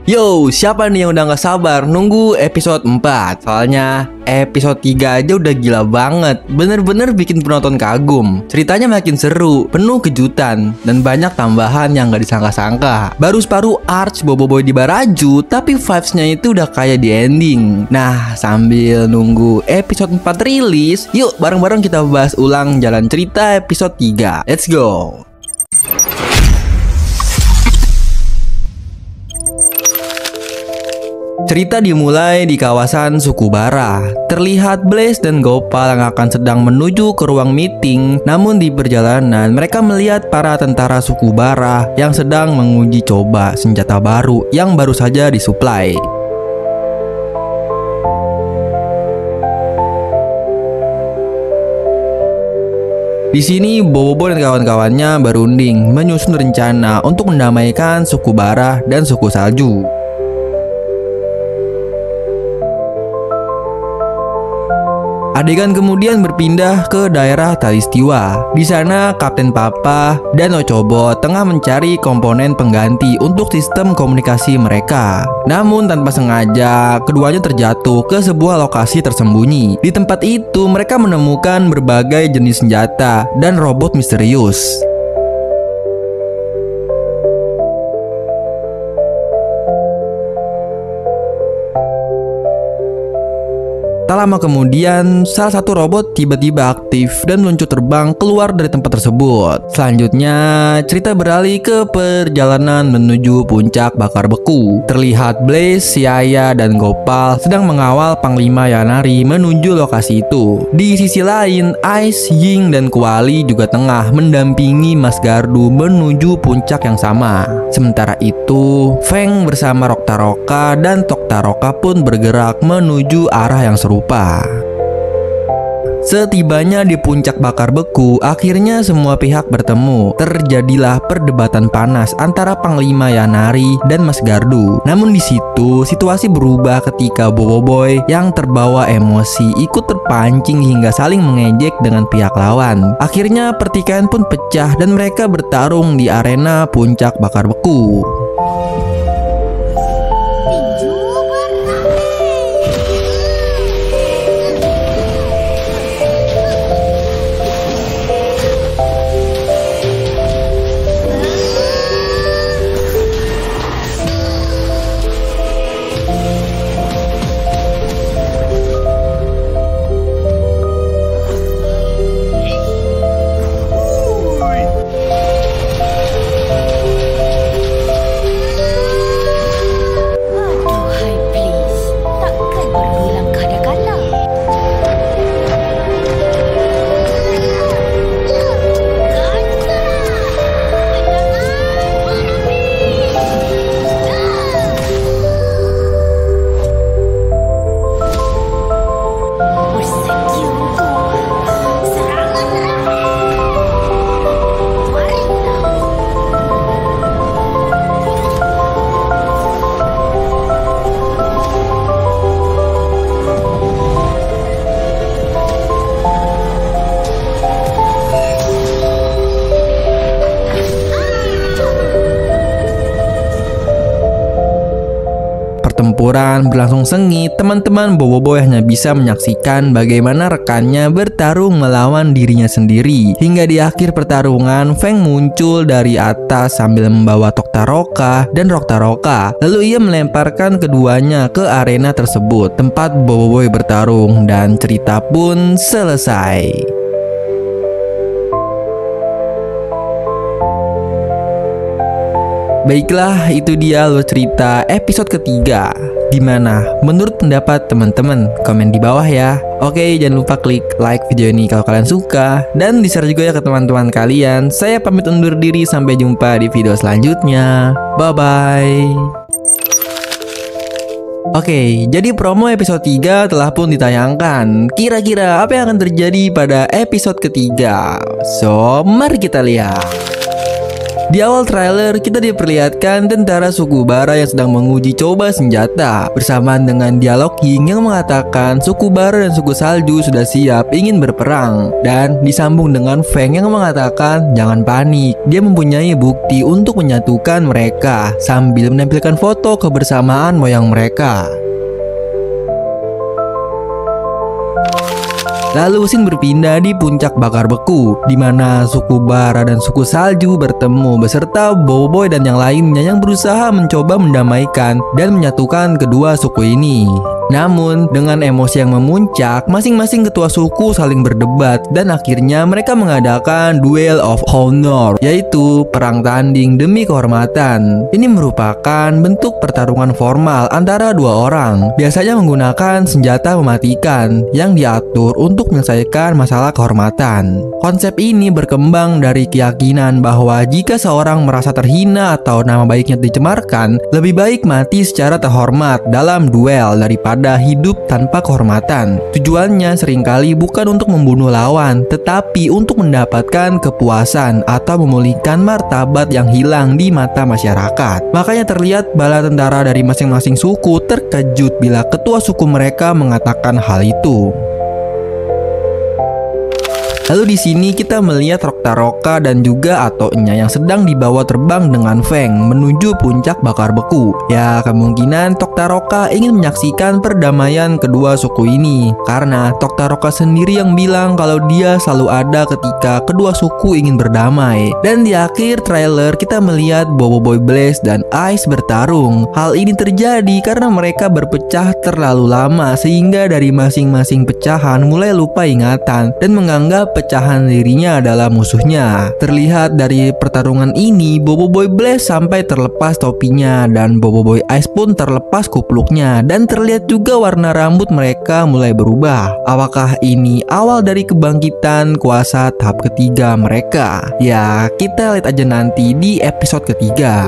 Yo, siapa nih yang udah gak sabar nunggu episode 4? Soalnya episode 3 aja udah gila banget. Bener-bener bikin penonton kagum. Ceritanya makin seru, penuh kejutan, dan banyak tambahan yang gak disangka-sangka. Baru separuh arch Boboiboy di Baraju, tapi vibes-nya itu udah kayak di ending. Nah, sambil nunggu episode 4 rilis, yuk bareng-bareng kita bahas ulang jalan cerita episode 3. Let's go! Cerita dimulai di kawasan Sukubara. Terlihat Blaze dan Gopal yang akan sedang menuju ke ruang meeting. Namun di perjalanan mereka melihat para tentara Sukubara yang sedang menguji coba senjata baru yang baru saja disuplai. Di sini Boboiboy dan kawan-kawannya berunding menyusun rencana untuk mendamaikan Sukubara dan suku salju. Adegan kemudian berpindah ke daerah Talistiwa. Di sana Kapten Papa dan Ochobo tengah mencari komponen pengganti untuk sistem komunikasi mereka. Namun tanpa sengaja, keduanya terjatuh ke sebuah lokasi tersembunyi. Di tempat itu mereka menemukan berbagai jenis senjata dan robot misterius. Tak lama kemudian, salah satu robot tiba-tiba aktif dan meluncur terbang keluar dari tempat tersebut. Selanjutnya, cerita beralih ke perjalanan menuju puncak bakar beku. Terlihat Blaze, Yaya, dan Gopal sedang mengawal Panglima Yanari menuju lokasi itu. Di sisi lain, Ice, Ying, dan Kuali juga tengah mendampingi Mas Gardu menuju puncak yang sama. Sementara itu, Feng bersama Roktaroka dan Toktaroka pun bergerak menuju arah yang serupa. Setibanya di puncak bakar beku, akhirnya semua pihak bertemu. Terjadilah perdebatan panas antara Panglima Yanari dan Mas Gardu. Namun di situ situasi berubah ketika Boboiboy yang terbawa emosi ikut terpancing hingga saling mengejek dengan pihak lawan. Akhirnya pertikaian pun pecah dan mereka bertarung di arena puncak bakar beku. Pertempuran berlangsung sengit. Teman-teman Boboiboy hanya bisa menyaksikan bagaimana rekannya bertarung melawan dirinya sendiri. Hingga di akhir pertarungan, Feng muncul dari atas sambil membawa Toktaroka dan Roktaroka. Lalu ia melemparkan keduanya ke arena tersebut, tempat Boboiboy bertarung, dan cerita pun selesai. Baiklah, itu dia alur cerita episode ketiga. Gimana? Menurut pendapat teman-teman? Komen di bawah ya. Oke, jangan lupa klik like video ini kalau kalian suka, dan di-share juga ya ke teman-teman kalian. Saya pamit undur diri, sampai jumpa di video selanjutnya. Bye-bye. Oke, jadi promo episode 3 telah pun ditayangkan. Kira-kira apa yang akan terjadi pada episode ketiga? So, mari kita lihat. Di awal trailer kita diperlihatkan tentara suku Bara yang sedang menguji coba senjata bersamaan dengan dialog Ying yang mengatakan suku Bara dan suku Salju sudah siap ingin berperang, dan disambung dengan Feng yang mengatakan jangan panik, dia mempunyai bukti untuk menyatukan mereka sambil menampilkan foto kebersamaan moyang mereka. Lalu scene berpindah di puncak bakar beku, di mana suku Bara dan suku Salju bertemu beserta Boboiboy dan yang lainnya yang berusaha mencoba mendamaikan dan menyatukan kedua suku ini. Namun, dengan emosi yang memuncak, masing-masing ketua suku saling berdebat dan akhirnya mereka mengadakan Duel of Honor, yaitu perang tanding demi kehormatan. Ini merupakan bentuk pertarungan formal antara dua orang, biasanya menggunakan senjata mematikan yang diatur untuk menyelesaikan masalah kehormatan. Konsep ini berkembang dari keyakinan bahwa jika seorang merasa terhina atau nama baiknya dicemarkan, lebih baik mati secara terhormat dalam duel daripada hidup tanpa kehormatan. Tujuannya seringkali bukan untuk membunuh lawan, tetapi untuk mendapatkan kepuasan atau memulihkan martabat yang hilang di mata masyarakat. Makanya terlihat bala tentara dari masing-masing suku terkejut bila ketua suku mereka mengatakan hal itu. Lalu di sini kita melihat Rokta dan juga Atonya yang sedang dibawa terbang dengan Feng menuju puncak bakar beku. Ya, kemungkinan Toktaroka ingin menyaksikan perdamaian kedua suku ini, karena Toktaroka sendiri yang bilang kalau dia selalu ada ketika kedua suku ingin berdamai. Dan di akhir trailer kita melihat Boboiboy Blaze dan Ice bertarung. Hal ini terjadi karena mereka berpecah terlalu lama sehingga dari masing-masing pecahan mulai lupa ingatan dan menganggap pecahan dirinya adalah musuhnya. Terlihat dari pertarungan ini, Boboiboy Blaze sampai terlepas topinya dan Boboiboy Ice pun terlepas kupluknya, dan terlihat juga warna rambut mereka mulai berubah. Apakah ini awal dari kebangkitan kuasa tahap ketiga mereka? Ya, kita lihat aja nanti di episode ketiga.